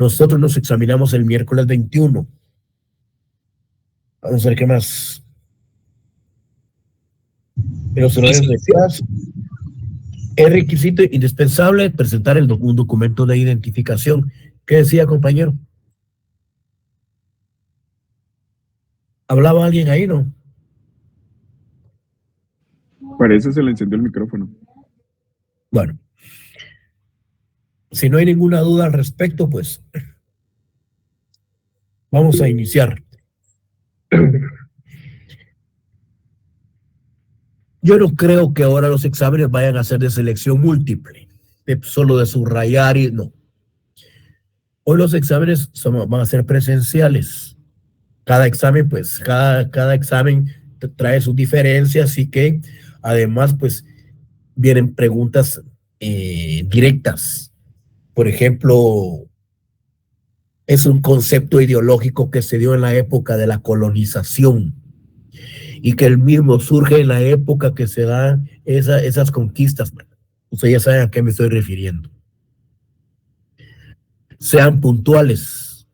Nosotros nos examinamos el miércoles 21. Vamos a ver qué más. En los horarios de clase, es requisito indispensable presentar un documento de identificación. ¿Qué decía, compañero? ¿Hablaba alguien ahí, no? Parece se le encendió el micrófono. Bueno, si no hay ninguna duda al respecto, pues vamos a iniciar. Yo no creo que ahora los exámenes vayan a ser de selección múltiple, solo de subrayar y no. Hoy los exámenes van a ser presenciales. Cada examen, pues, cada examen trae sus diferencias, así que además, pues, vienen preguntas directas. Por ejemplo, es un concepto ideológico que se dio en la época de la colonización y que el mismo surge en la época que se dan esas conquistas. Ustedes ya saben a qué me estoy refiriendo. Sean puntuales.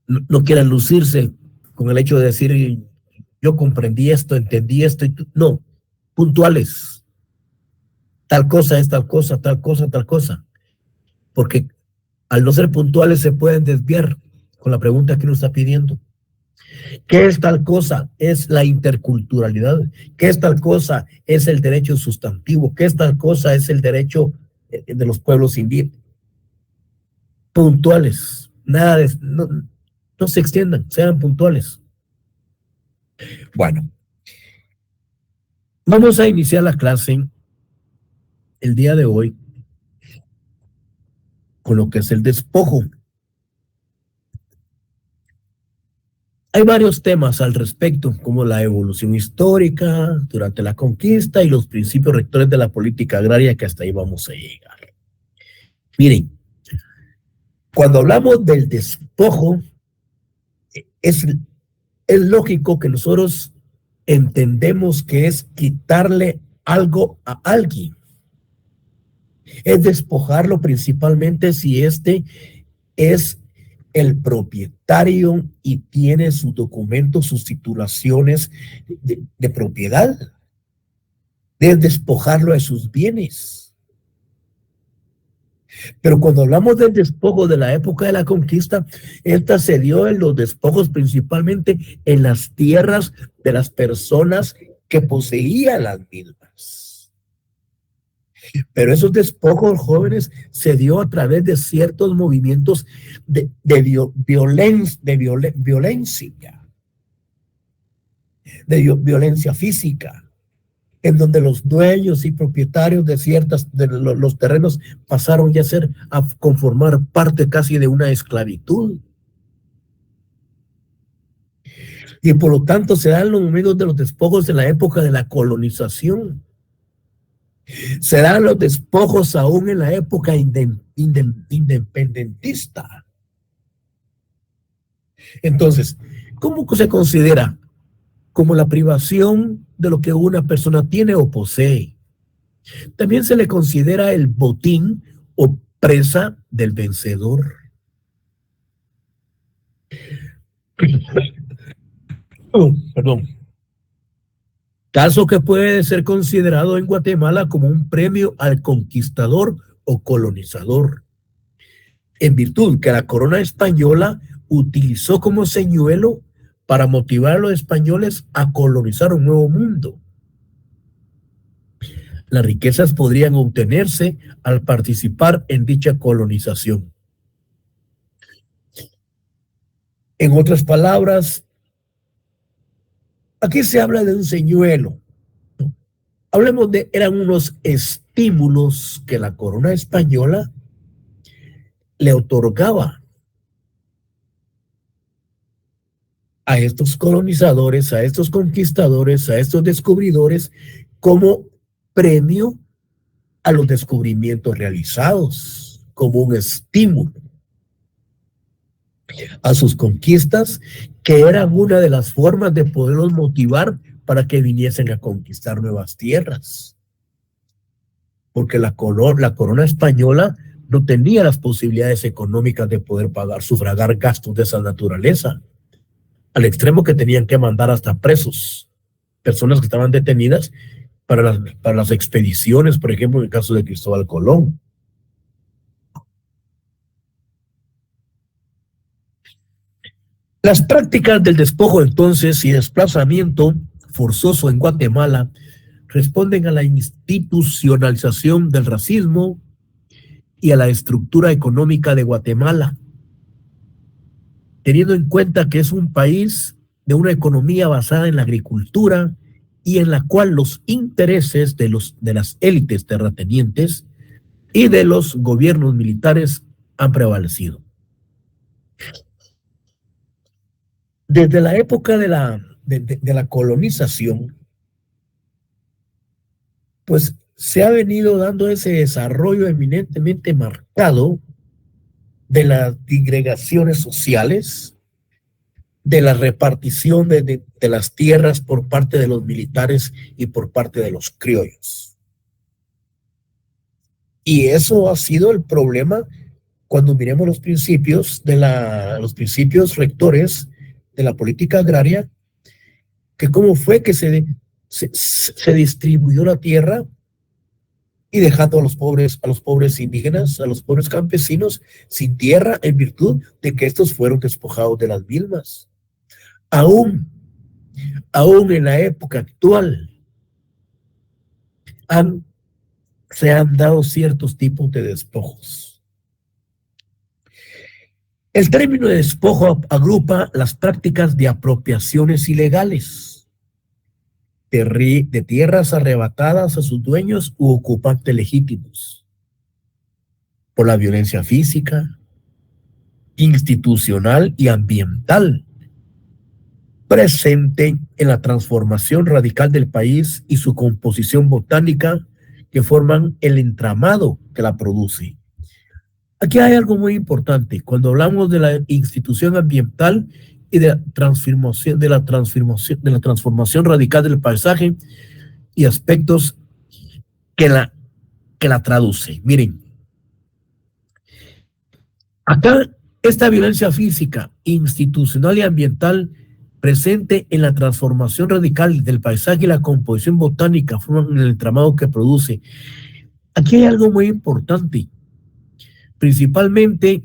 No quieran lucirse con el hecho de decir yo comprendí esto, entendí esto. No, puntuales. Tal cosa es tal cosa, tal cosa, tal cosa. Porque al no ser puntuales se pueden desviar con la pregunta que uno está pidiendo. ¿Qué es tal cosa? Es la interculturalidad. ¿Qué es tal cosa? Es el derecho sustantivo. ¿Qué es tal cosa? Es el derecho de los pueblos indígenas. Puntuales. Nada de... No se extiendan, sean puntuales. Bueno, vamos a iniciar la clase el día de hoy con lo que es el despojo. Hay varios temas al respecto, como la evolución histórica durante la conquista y los principios rectores de la política agraria, que hasta ahí vamos a llegar. Miren, cuando hablamos del despojo, es lógico que nosotros entendemos que es quitarle algo a alguien. Es despojarlo principalmente si este es el propietario y tiene sus documentos, sus titulaciones de propiedad. Es despojarlo de sus bienes. Pero cuando hablamos del despojo de la época de la conquista, esta se dio en los despojos principalmente en las tierras de las personas que poseían las mismas. Pero esos despojos jóvenes se dio a través de ciertos movimientos de violencia física, en donde los dueños y propietarios de los terrenos pasaron ya a conformar parte casi de una esclavitud. Y por lo tanto se dan los momentos de los despojos en la época de la colonización. Se dan los despojos aún en la época independentista. Entonces, ¿cómo se considera? Como la privación de lo que una persona tiene o posee. También se le considera el botín o presa del vencedor. Perdón. Caso que puede ser considerado en Guatemala como un premio al conquistador o colonizador, en virtud que la corona española utilizó como señuelo para motivar a los españoles a colonizar un nuevo mundo. Las riquezas podrían obtenerse al participar en dicha colonización. En otras palabras, aquí se habla de un señuelo. Hablemos eran unos estímulos que la corona española le otorgaba a estos colonizadores, a estos conquistadores, a estos descubridores, como premio a los descubrimientos realizados, como un estímulo a sus conquistas, que eran una de las formas de poderlos motivar para que viniesen a conquistar nuevas tierras. Porque la corona española no tenía las posibilidades económicas de poder sufragar gastos de esa naturaleza, al extremo que tenían que mandar hasta presos, personas que estaban detenidas para las expediciones, por ejemplo, en el caso de Cristóbal Colón. Las prácticas del despojo entonces y desplazamiento forzoso en Guatemala responden a la institucionalización del racismo y a la estructura económica de Guatemala, teniendo en cuenta que es un país de una economía basada en la agricultura y en la cual los intereses de las élites terratenientes y de los gobiernos militares han prevalecido. Desde la época de la colonización, pues se ha venido dando ese desarrollo eminentemente marcado de las disgregaciones sociales, de la repartición de las tierras por parte de los militares y por parte de los criollos. Y eso ha sido el problema cuando miremos los principios los principios rectores de la política agraria, que cómo fue que se distribuyó la tierra y dejando a los pobres indígenas, a los pobres campesinos sin tierra en virtud de que estos fueron despojados de las mismas. Aún en la época actual se han dado ciertos tipos de despojos. El término de despojo agrupa las prácticas de apropiaciones ilegales de tierras arrebatadas a sus dueños u ocupantes legítimos por la violencia física, institucional y ambiental presente en la transformación radical del país y su composición botánica que forman el entramado que la produce. Aquí hay algo muy importante. Cuando hablamos de la institución ambiental y de la transformación radical del paisaje y aspectos que la traduce. Miren, acá esta violencia física, institucional y ambiental presente en la transformación radical del paisaje y la composición botánica forman el entramado que produce. Aquí hay algo muy importante. Principalmente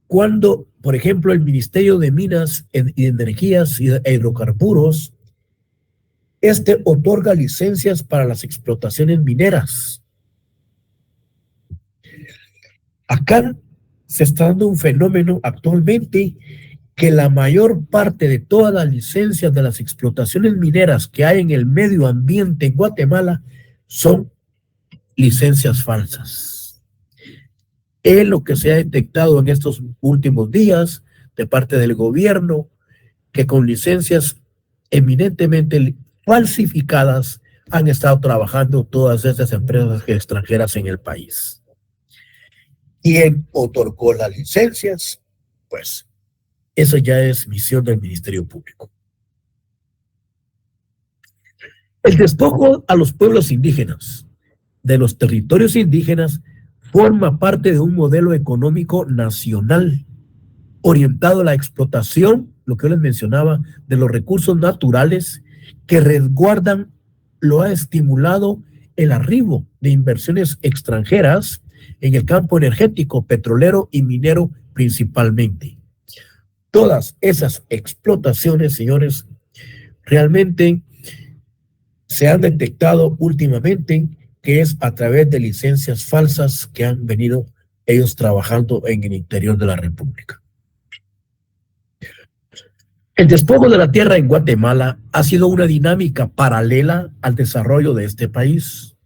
cuando, por ejemplo, el Ministerio de Minas y Energías e Hidrocarburos, otorga licencias para las explotaciones mineras. Acá se está dando un fenómeno actualmente que la mayor parte de todas las licencias de las explotaciones mineras que hay en el medio ambiente en Guatemala son licencias falsas. Es lo que se ha detectado en estos últimos días de parte del gobierno, que con licencias eminentemente falsificadas han estado trabajando todas estas empresas extranjeras en el país. ¿Quién otorgó las licencias? Pues eso ya es misión del Ministerio Público. El despojo a los pueblos indígenas de los territorios indígenas forma parte de un modelo económico nacional orientado a la explotación, lo que yo les mencionaba, de los recursos naturales que resguardan, lo ha estimulado el arribo de inversiones extranjeras en el campo energético, petrolero y minero principalmente. Todas esas explotaciones, señores, realmente se han detectado últimamente que es a través de licencias falsas que han venido ellos trabajando en el interior de la República. El despojo de la tierra en Guatemala ha sido una dinámica paralela al desarrollo de este país,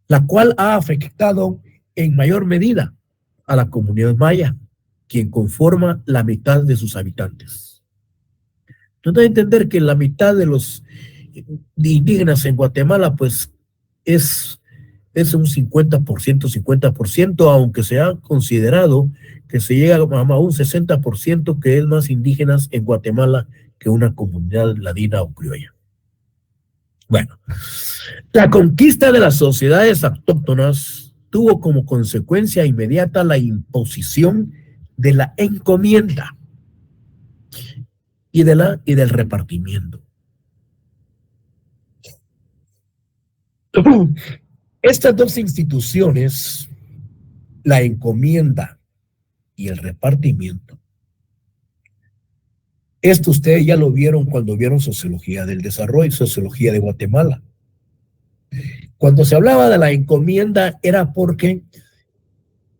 la cual ha afectado en mayor medida a la comunidad maya, quien conforma la mitad de sus habitantes. No hay que entender que la mitad de los indígenas en Guatemala, pues, es un 50%, aunque se ha considerado que se llega a un 60% que es más indígenas en Guatemala que una comunidad ladina o criolla. Bueno, la conquista de las sociedades autóctonas tuvo como consecuencia inmediata la imposición de la encomienda y del repartimiento. Estas dos instituciones, la encomienda y el repartimiento, esto ustedes ya lo vieron cuando vieron Sociología del Desarrollo, Sociología de Guatemala. Cuando se hablaba de la encomienda era porque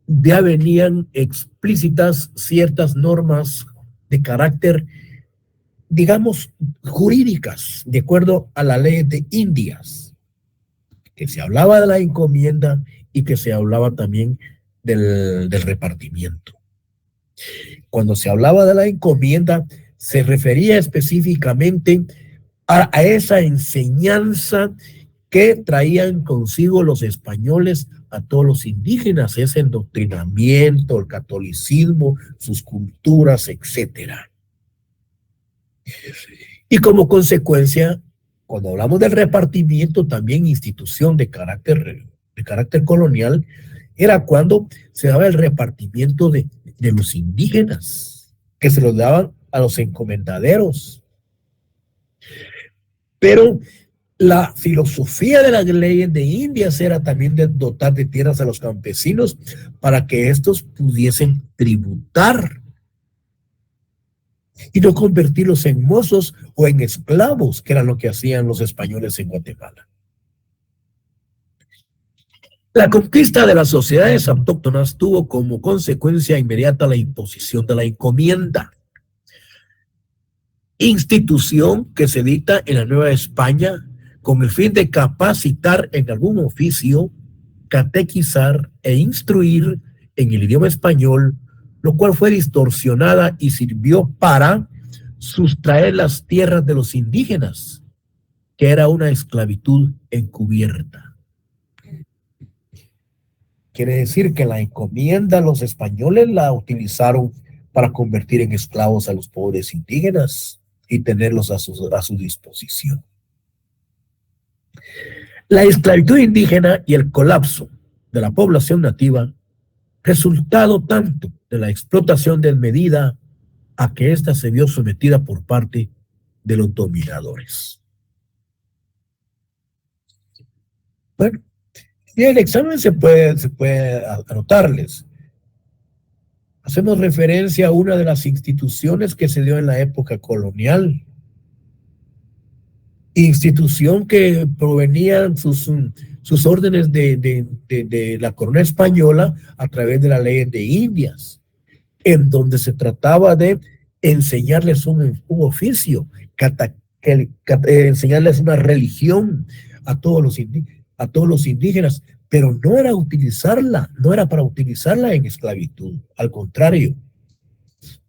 ya venían explícitas ciertas normas de carácter, digamos, jurídicas, de acuerdo a la ley de Indias, que se hablaba de la encomienda y que se hablaba también del repartimiento. Cuando se hablaba de la encomienda, se refería específicamente a esa enseñanza que traían consigo los españoles a todos los indígenas, ese endoctrinamiento, el catolicismo, sus culturas, etcétera. Y como consecuencia, cuando hablamos del repartimiento, también institución de carácter colonial, era cuando se daba el repartimiento de los indígenas, que se los daban a los encomendaderos. Pero la filosofía de las leyes de Indias era también de dotar de tierras a los campesinos para que estos pudiesen tributar y no convertirlos en mozos o en esclavos, que era lo que hacían los españoles en Guatemala. La conquista de las sociedades autóctonas tuvo como consecuencia inmediata la imposición de la encomienda, institución que se dicta en la Nueva España con el fin de capacitar en algún oficio, catequizar e instruir en el idioma español, lo cual fue distorsionada y sirvió para sustraer las tierras de los indígenas, que era una esclavitud encubierta. Quiere decir que la encomienda los españoles la utilizaron para convertir en esclavos a los pobres indígenas y tenerlos a su disposición. La esclavitud indígena y el colapso de la población nativa, resultado tanto de la explotación desmedida a que ésta se vio sometida por parte de los dominadores. Bueno, y el examen se puede anotarles. Hacemos referencia a una de las instituciones que se dio en la época colonial, institución que provenían sus órdenes de la corona española a través de la ley de Indias, en donde se trataba de enseñarles un oficio, enseñarles una religión a todos los indígenas, pero no era para utilizarla en esclavitud, al contrario.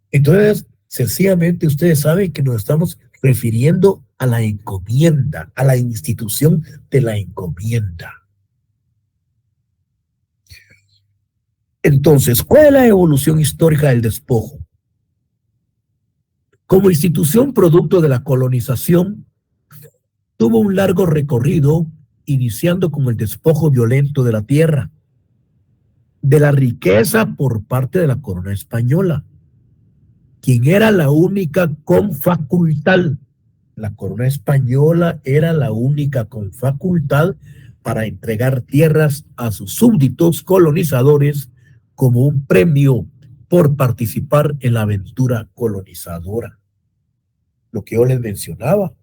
Entonces, sencillamente ustedes saben que nos estamos refiriendo a la encomienda, a la institución de la encomienda. Entonces, ¿cuál es la evolución histórica del despojo? Como institución producto de la colonización, tuvo un largo recorrido, iniciando con el despojo violento de la tierra, de la riqueza por parte de la corona española, quien era la única con facultad. La corona española era la única con facultad para entregar tierras a sus súbditos colonizadores como un premio por participar en la aventura colonizadora. Lo que yo les mencionaba,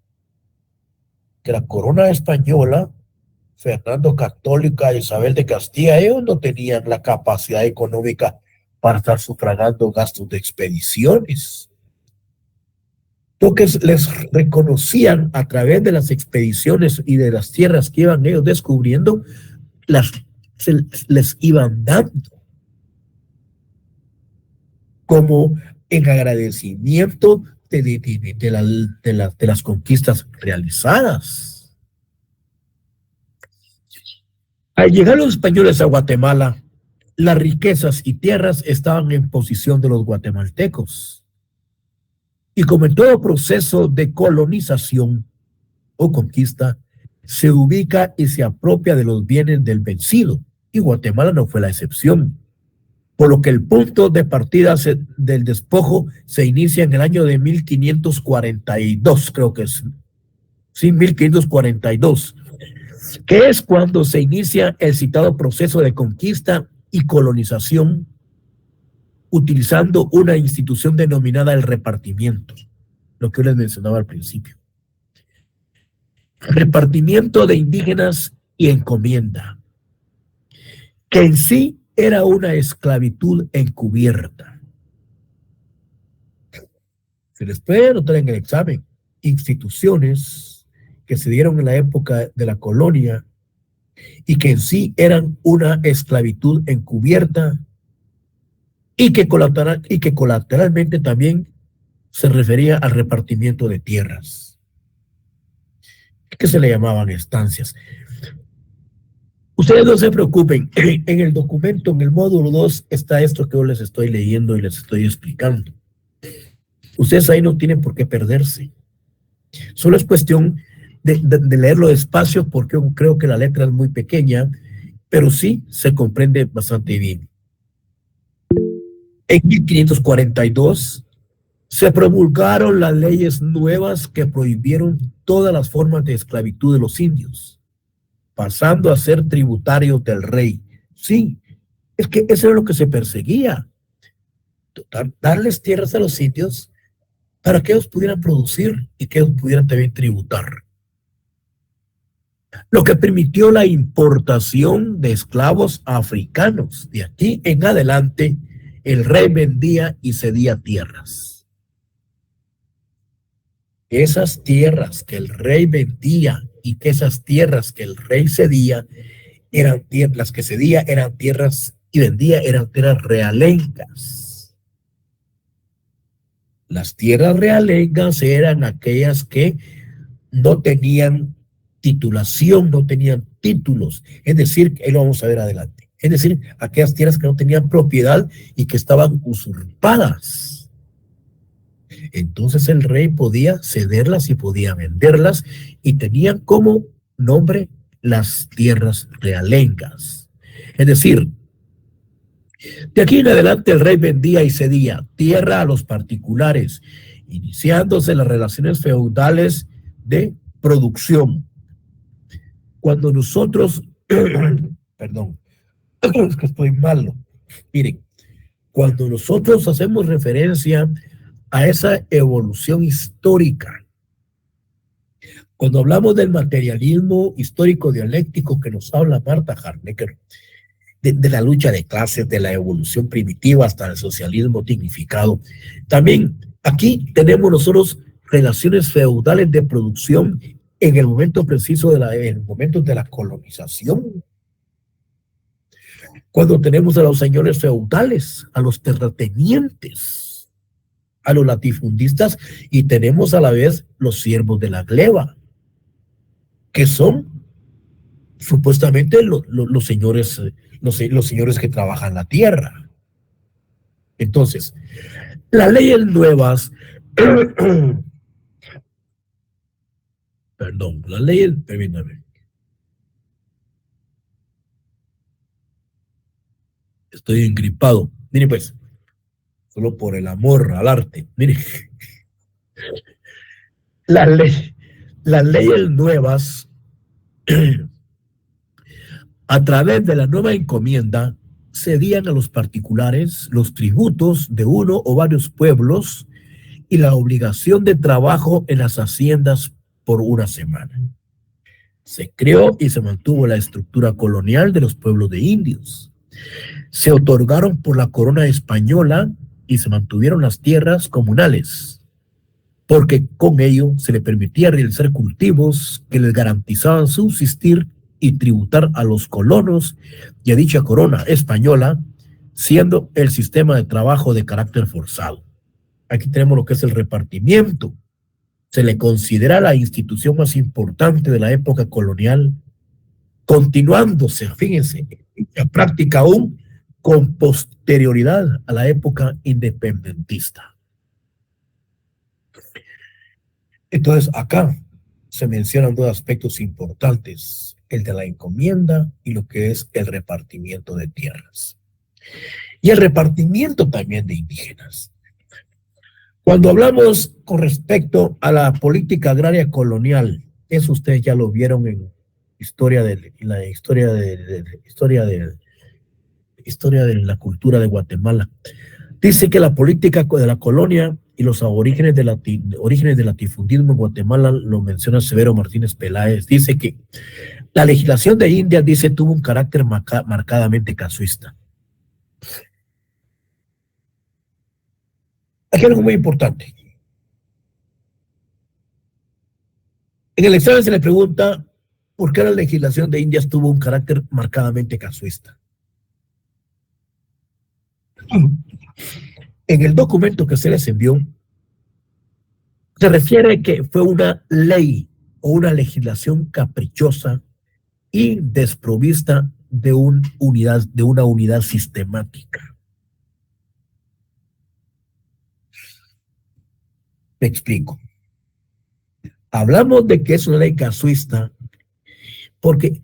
que la corona española, Fernando Católica, Isabel de Castilla, ellos no tenían la capacidad económica para estar sufragando gastos de expediciones. Lo que les reconocían a través de las expediciones y de las tierras que iban ellos descubriendo, les iban dando como en agradecimiento de las conquistas realizadas. Al llegar los españoles a Guatemala, las riquezas y tierras estaban en posición de los guatemaltecos. Y como en todo proceso de colonización o conquista, se ubica y se apropia de los bienes del vencido, y Guatemala no fue la excepción. Por lo que el punto de partida del despojo se inicia en el año de 1542, creo que es. Sí, 1542, que es cuando se inicia el citado proceso de conquista y colonización, utilizando una institución denominada el repartimiento, lo que yo les mencionaba al principio. Repartimiento de indígenas y encomienda, que en sí era una esclavitud encubierta. Se les puede notar en el examen instituciones que se dieron en la época de la colonia y que en sí eran una esclavitud encubierta y que colateralmente también se refería al repartimiento de tierras, que se le llamaban estancias. Ustedes no se preocupen, en el documento, en el módulo 2, está esto que yo les estoy leyendo y les estoy explicando. Ustedes ahí no tienen por qué perderse. Solo es cuestión de leerlo despacio, porque yo creo que la letra es muy pequeña, pero sí se comprende bastante bien. En 1542 se promulgaron las leyes nuevas que prohibieron todas las formas de esclavitud de los indios, pasando a ser tributarios del rey. Sí, es que eso era lo que se perseguía, darles tierras a los indios para que ellos pudieran producir y que ellos pudieran también tributar. Lo que permitió la importación de esclavos africanos. De aquí en adelante, el rey vendía y cedía tierras. Esas tierras que el rey vendía y que esas tierras que el rey cedía, las que cedía eran tierras y vendía eran tierras realengas. Las tierras realengas eran aquellas que no tenían titulación, no tenían títulos, es decir, ahí lo vamos a ver adelante, es decir, aquellas tierras que no tenían propiedad y que estaban usurpadas. Entonces el rey podía cederlas y podía venderlas y tenían como nombre las tierras realengas. Es decir, de aquí en adelante el rey vendía y cedía tierra a los particulares, iniciándose las relaciones feudales de producción. Cuando nosotros, perdón, es que estoy malo. Miren, cuando nosotros hacemos referencia a esa evolución histórica, cuando hablamos del materialismo histórico dialéctico que nos habla Marta Harnecker, de la lucha de clases, de la evolución primitiva hasta el socialismo dignificado, también aquí tenemos nosotros relaciones feudales de producción en el momento preciso en el momento de la colonización. Cuando tenemos a los señores feudales, a los terratenientes, a los latifundistas, y tenemos a la vez los siervos de la gleba, que son supuestamente los señores que trabajan la tierra. Entonces, las leyes nuevas, perdón, las leyes, permítame. Estoy engripado. Mire pues, solo por el amor al arte. Mire, las leyes nuevas, a través de la nueva encomienda, cedían a los particulares los tributos de uno o varios pueblos y la obligación de trabajo en las haciendas por una semana. Se creó y se mantuvo la estructura colonial de los pueblos de indios. Se otorgaron por la corona española y se mantuvieron las tierras comunales, porque con ello se le permitía realizar cultivos que les garantizaban subsistir y tributar a los colonos y a dicha corona española, siendo el sistema de trabajo de carácter forzado. Aquí tenemos lo que es el repartimiento. Se le considera la institución más importante de la época colonial, continuándose, fíjense, en práctica aún con posterioridad a la época independentista. Entonces, acá se mencionan dos aspectos importantes el de la encomienda y lo que es el repartimiento de tierras. Y el repartimiento también de indígenas. Cuando hablamos con respecto a la política agraria colonial, eso ustedes ya lo vieron en historia de la cultura de Guatemala. Dice que la política de la colonia y los orígenes del latifundismo en Guatemala, lo menciona Severo Martínez Peláez, dice que la legislación de Indias, dice, tuvo un carácter marcadamente casuista. Aquí hay algo muy importante. En el examen se le pregunta por qué la legislación de Indias tuvo un carácter marcadamente casuista. En el documento que se les envió, se refiere que fue una ley o una legislación caprichosa y desprovista de una unidad sistemática. Me explico. Hablamos de que es una ley casuista porque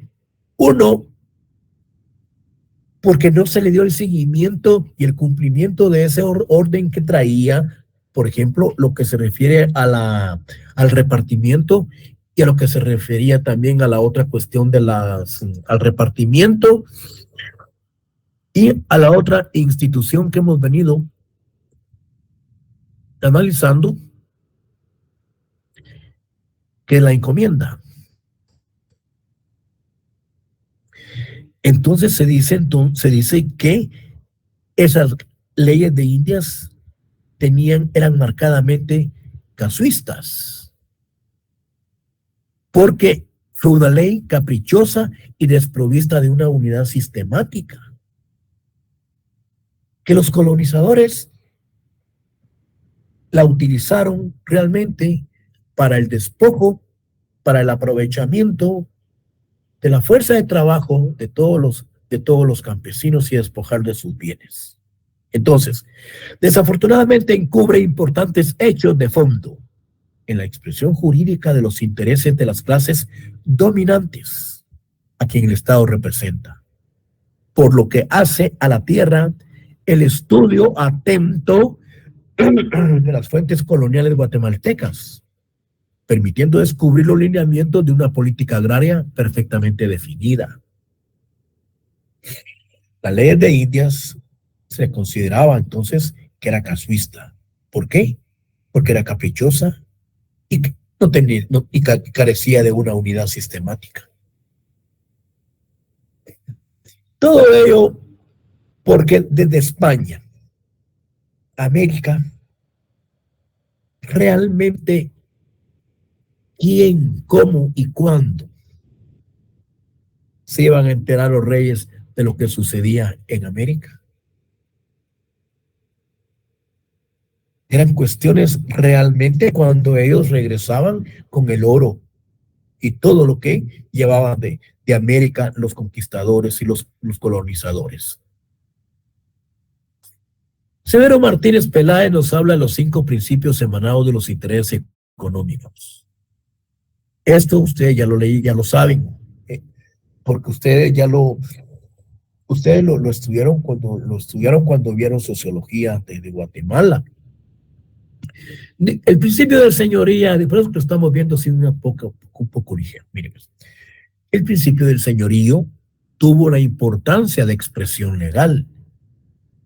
no se le dio el seguimiento y el cumplimiento de ese orden que traía, por ejemplo, lo que se refiere al repartimiento y a lo que se refería también a la otra cuestión al repartimiento y a la otra institución que hemos venido analizando, que es la encomienda. Entonces se dice que esas leyes de Indias eran marcadamente casuistas, porque fue una ley caprichosa y desprovista de una unidad sistemática, que los colonizadores la utilizaron realmente para el despojo, para el aprovechamiento de la fuerza de trabajo de todos los campesinos y despojar de sus bienes. Entonces, desafortunadamente encubre importantes hechos de fondo en la expresión jurídica de los intereses de las clases dominantes a quien el Estado representa, por lo que hace a la tierra el estudio atento de las fuentes coloniales guatemaltecas, permitiendo descubrir los lineamientos de una política agraria perfectamente definida. La ley de Indias se consideraba entonces que era casuista. ¿Por qué? Porque era caprichosa y carecía de una unidad sistemática. Todo ello porque desde España, América, realmente quién, cómo y cuándo se iban a enterar los reyes de lo que sucedía en América. Eran cuestiones realmente cuando ellos regresaban con el oro y todo lo que llevaban de América los conquistadores y los colonizadores. Severo Martínez Peláez nos habla de los 5 principios emanados de los intereses económicos. Esto ustedes ya lo leí, ya lo saben, porque ustedes lo estudiaron cuando vieron sociología de Guatemala. El principio de señoría, después lo estamos viendo así un poco ligero. Miren, el principio del señorío tuvo una importancia de expresión legal,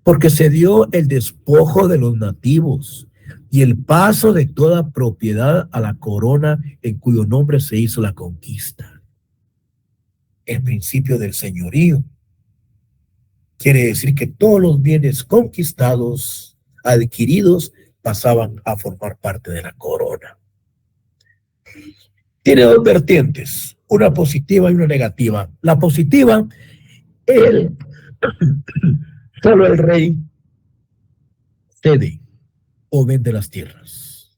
porque se dio el despojo de los nativos y el paso de toda propiedad a la corona en cuyo nombre se hizo la conquista. El principio del señorío quiere decir que todos los bienes conquistados, adquiridos, pasaban a formar parte de la corona. Tiene 2 vertientes, una positiva y una negativa. La positiva, solo el rey cede o vende las tierras.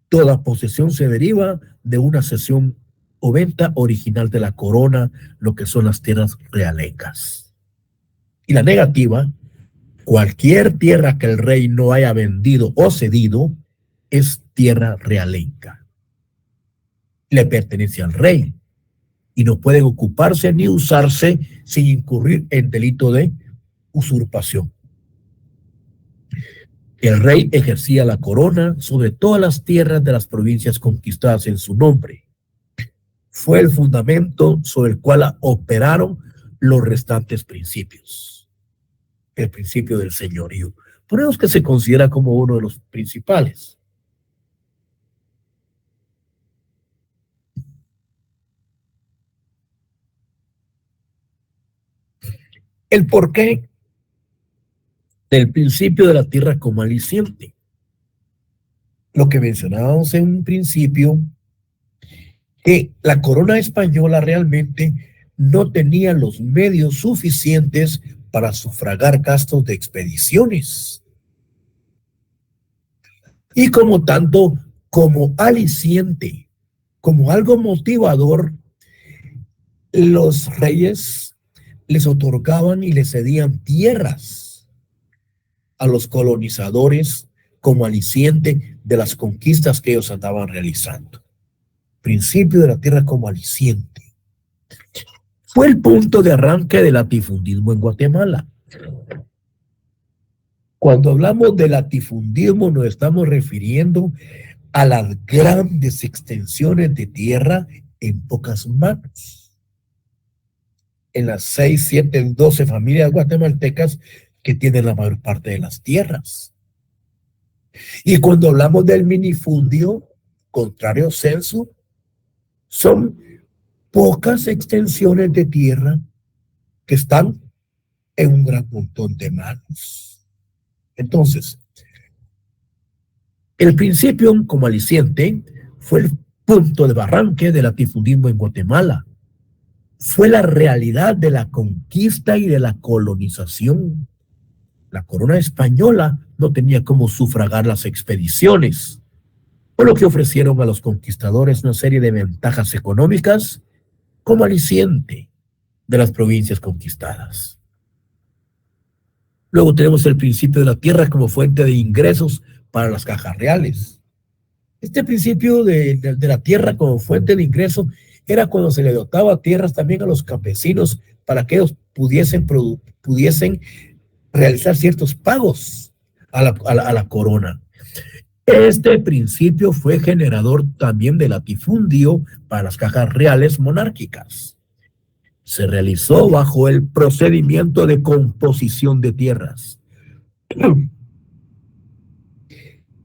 Toda posesión se deriva de una cesión o venta original de la corona, lo que son las tierras realengas. Y la negativa, cualquier tierra que el rey no haya vendido o cedido es tierra realenga. Le pertenece al rey y no pueden ocuparse ni usarse sin incurrir en delito de usurpación. El rey ejercía la corona sobre todas las tierras de las provincias conquistadas en su nombre. Fue el fundamento sobre el cual operaron los restantes principios. El principio del señorío. Por eso es que se considera como uno de los principales. El porqué del principio de la tierra como aliciente. Lo que mencionábamos en un principio, que la corona española realmente no tenía los medios suficientes para sufragar gastos de expediciones. Y como tanto, como aliciente, como algo motivador, los reyes les otorgaban y les cedían tierras a los colonizadores como aliciente de las conquistas que ellos andaban realizando. Principio de la tierra como aliciente. Fue el punto de arranque del latifundismo en Guatemala. Cuando hablamos de latifundismo nos estamos refiriendo a las grandes extensiones de tierra en pocas manos. En las 6, 7, 12 familias guatemaltecas que tienen la mayor parte de las tierras. Y cuando hablamos del minifundio, contrario censo, son pocas extensiones de tierra que están en un gran montón de manos. Entonces, el principio como aliciente fue el punto de arranque del latifundismo en Guatemala. Fue la realidad de la conquista y de la colonización. La corona española no tenía cómo sufragar las expediciones, por lo que ofrecieron a los conquistadores una serie de ventajas económicas como aliciente de las provincias conquistadas. Luego tenemos el principio de la tierra como fuente de ingresos para las cajas reales. Este principio de la tierra como fuente de ingreso era cuando se le dotaba tierras también a los campesinos para que ellos pudiesen realizar ciertos pagos a la corona. Este principio fue generador también de latifundio para las cajas reales monárquicas. Se realizó bajo el procedimiento de composición de tierras.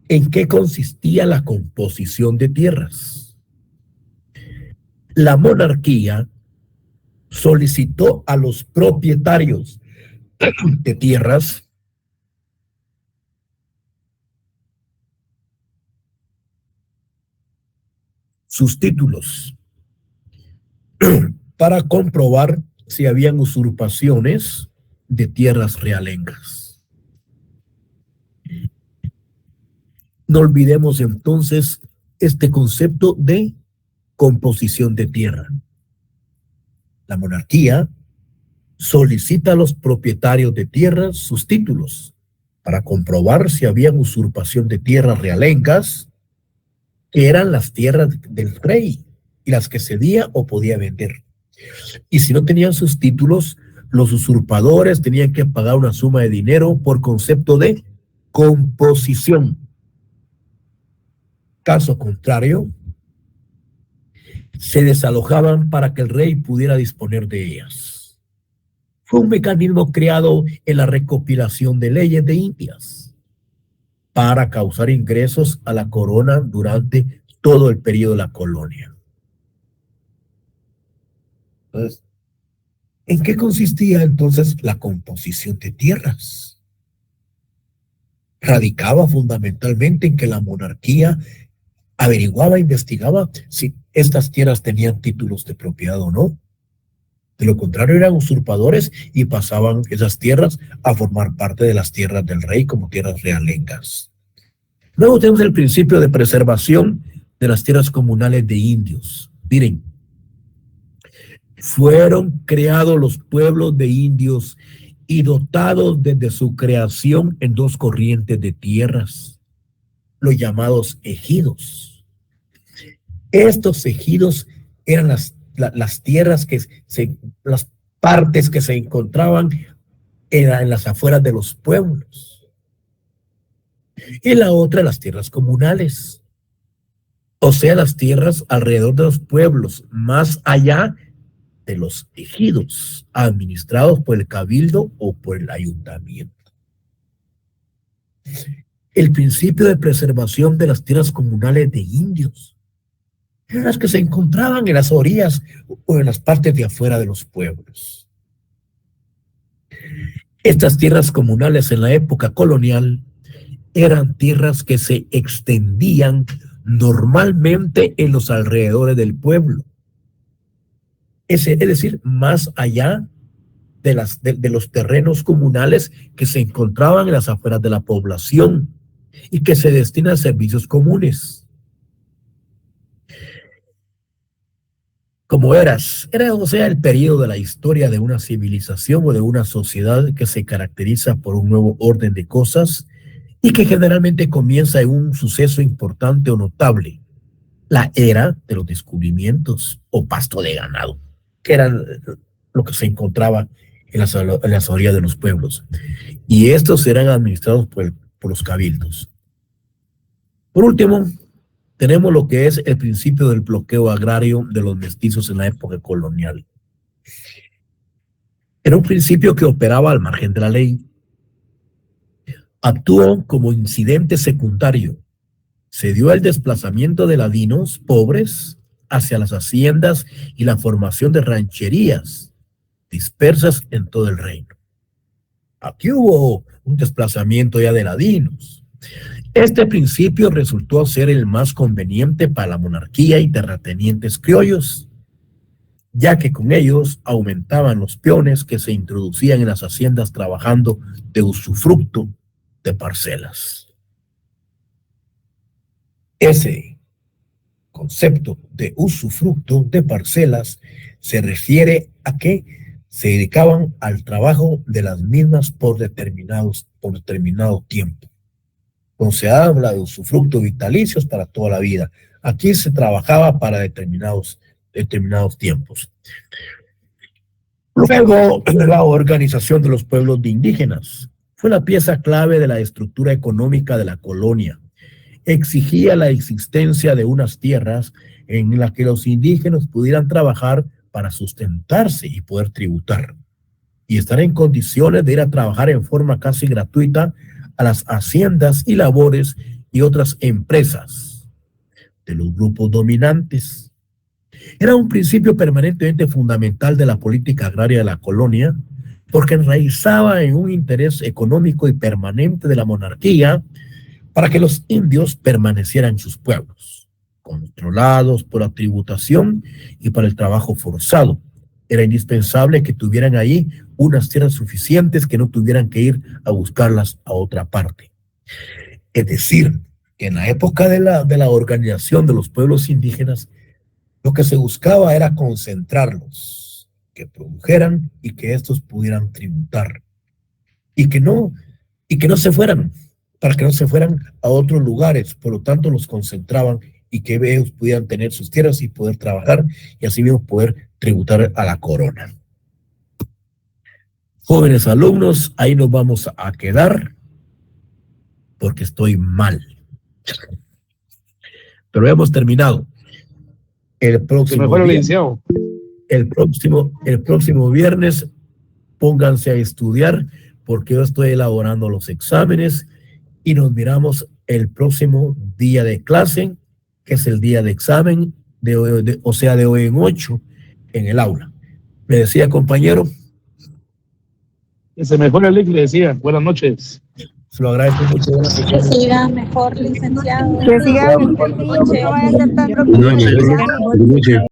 ¿En qué consistía la composición de tierras? La monarquía solicitó a los propietarios de tierras sus títulos para comprobar si habían usurpaciones de tierras realengas. No olvidemos entonces este concepto de composición de tierra. La monarquía solicita a los propietarios de tierras sus títulos para comprobar si habían usurpación de tierras realengas, que eran las tierras del rey y las que cedía o podía vender. Y si no tenían sus títulos, los usurpadores tenían que pagar una suma de dinero por concepto de composición. Caso contrario, se desalojaban para que el rey pudiera disponer de ellas. Fue un mecanismo creado en la recopilación de leyes de Indias para causar ingresos a la corona durante todo el periodo de la colonia. Entonces, ¿en qué consistía entonces la composición de tierras? Radicaba fundamentalmente en que la monarquía averiguaba, investigaba si estas tierras tenían títulos de propiedad o no. De lo contrario, eran usurpadores y pasaban esas tierras a formar parte de las tierras del rey como tierras realengas. Luego tenemos el principio de preservación de las tierras comunales de indios. Miren, fueron creados los pueblos de indios y dotados desde su creación en dos corrientes de tierras, los llamados ejidos. Estos ejidos eran las las tierras las partes que se encontraban eran en las afueras de los pueblos. Y la otra, las tierras comunales. O sea, las tierras alrededor de los pueblos, más allá de los ejidos, administrados por el cabildo o por el ayuntamiento. El principio de preservación de las tierras comunales de indios eran las que se encontraban en las orillas o en las partes de afuera de los pueblos. Estas tierras comunales en la época colonial eran tierras que se extendían normalmente en los alrededores del pueblo. Es decir, más allá de los terrenos comunales que se encontraban en las afueras de la población y que se destinan a servicios comunes. Como era, o sea, el periodo de la historia de una civilización o de una sociedad que se caracteriza por un nuevo orden de cosas y que generalmente comienza en un suceso importante o notable, la era de los descubrimientos o pasto de ganado, que era lo que se encontraba en las orillas de los pueblos. Y estos eran administrados por los cabildos. Por último, tenemos lo que es el principio del bloqueo agrario de los mestizos en la época colonial. Era un principio que operaba al margen de la ley. Actuó como incidente secundario. Se dio el desplazamiento de ladinos pobres hacia las haciendas y la formación de rancherías dispersas en todo el reino. Aquí hubo un desplazamiento ya de ladinos. Este principio resultó ser el más conveniente para la monarquía y terratenientes criollos, ya que con ellos aumentaban los peones que se introducían en las haciendas trabajando de usufructo de parcelas. Ese concepto de usufructo de parcelas se refiere a que se dedicaban al trabajo de las mismas por determinado tiempo. Cuando se habla de usufructo vitalicios para toda la vida, aquí se trabajaba para determinados tiempos. Luego, la organización de los pueblos de indígenas fue la pieza clave de la estructura económica de la colonia. Exigía la existencia de unas tierras en las que los indígenas pudieran trabajar para sustentarse y poder tributar, y estar en condiciones de ir a trabajar en forma casi gratuita a las haciendas y labores y otras empresas de los grupos dominantes. Era un principio permanentemente fundamental de la política agraria de la colonia, porque enraizaba en un interés económico y permanente de la monarquía para que los indios permanecieran en sus pueblos, controlados por la tributación y para el trabajo forzado. Era indispensable que tuvieran ahí unas tierras suficientes, que no tuvieran que ir a buscarlas a otra parte. Es decir, que en la época de la organización de los pueblos indígenas, lo que se buscaba era concentrarlos, que produjeran y que estos pudieran tributar. Y que no se fueran, para que no se fueran a otros lugares. Por lo tanto, los concentraban y que ellos pudieran tener sus tierras y poder trabajar y así mismo poder tributar a la corona. Jóvenes alumnos, ahí nos vamos a quedar porque estoy mal. Pero hemos terminado. El próximo viernes pónganse a estudiar porque yo estoy elaborando los exámenes y nos miramos el próximo día de clase, que es el día de examen, de hoy en 8, en el aula. Me decía, compañero. Que se mejore el le decía. Buenas noches. Se lo agradezco mucho. Que siga mejor, licenciado. Que siga mejor, no vaya a ser tan preocupado.